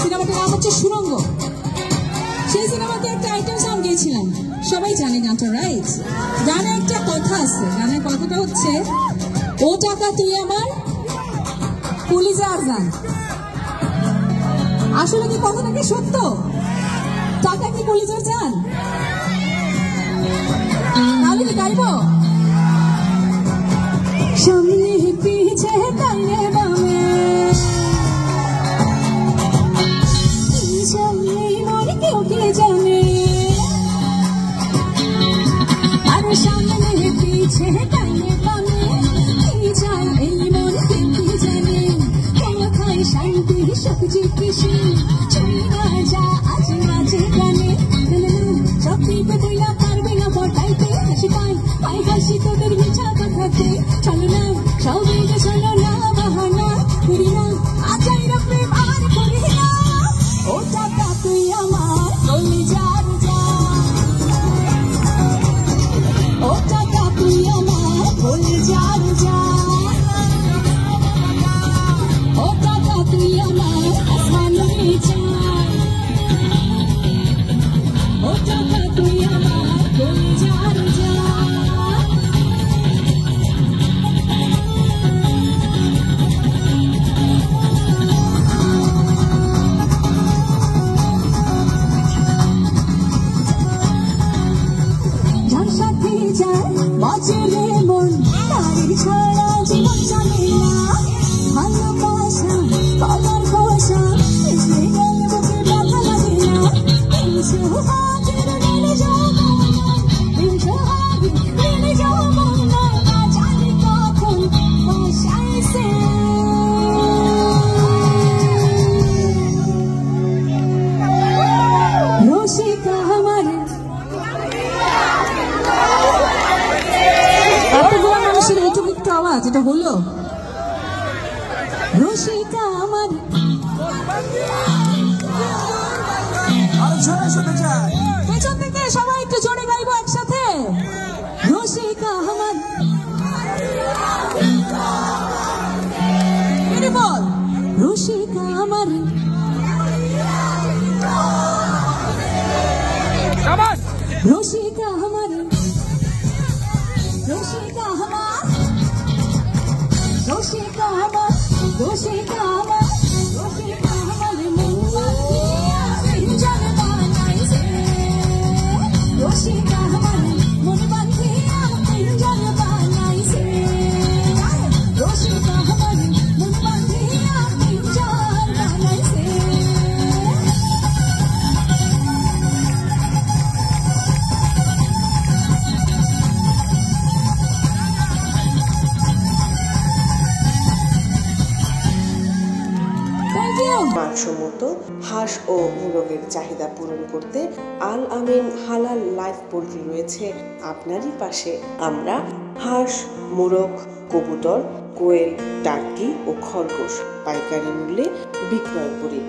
সিনেমাটার নাম হচ্ছে সুরঙ্গ। সেই সিনেমাতে একটা আইটেম সং গেয়েছিলাম, সবাই জানে গানটা, রাইট? গানে একটা কথা আছে, গানের কথাটা হচ্ছে ও টাকা তুই আমার কলিজা আজান। আসলে কি কথাটা কি সত্য? টাকা কি কলিজার জান? আমি কি গাইব? সামনে পিছে ডানে বামে জানে, আর সামনে পিছে ডানে বামে কি চাই এই মন কি জানে, কোথায় শান্তি সবজি কৃষি চুই না যা আজ নাচে গানে, চাকরিতে বইলা পারবে না বটাইতে, হাসি পাই পাই হাসি তোদের মিঠা কথাতে, চলো না সবাই চলো না বাহানা করি না, আচাইরা প্রেম আর করি না, ও টাকা তুই আমার কলিজার জান, ও টাকা তুই আমার কলিজার জান, ও টাকা তুই আমার আসমানের চাঁদ, ও টাকা তুই আমার কলিজার জান। যার সাথে যায় বাজে রে মন, তারি ছাড়া জীবন চলে না, ভালোবাসা কলার খোসা এসে গেলে বুকে ব্যথা লাগে না, তিনশো হাতের মেলে যাবো না, তিনশো হাতে মেলে যাবো না, জানি কখন বাসাইছে রসিকা আমার। এতগুলো মানুষের এইটুকু একটু আওয়াজ, এটা হলো রসিকা আমার। পেছন থেকে সবাই একটু জোরে গাইবো একসাথে, রসিকা আমার। রসিকা আমার, রসিকা আমার, রসিকা আমার, রসিকা আমার, রসিকা আমার, রসিকা আমার মন জানে বানাইছে, রসিকা আমার মন বান্ধিয়া জানে বানাইছে, রসিকা আমার মন বান্ধিয়া জানে বানাইছে। মানসম্মত হাঁস ও মোরগের চাহিদা পূরণ করতে আল আমিন হালাল লাইফ পোল্ট্রি রয়েছে আপনারই পাশে। আমরা হাঁস, মোরগ, কবুতর, কোয়েল, টার্কি ও খরগোশ পাইকারি মূল্যে বিক্রয় করি।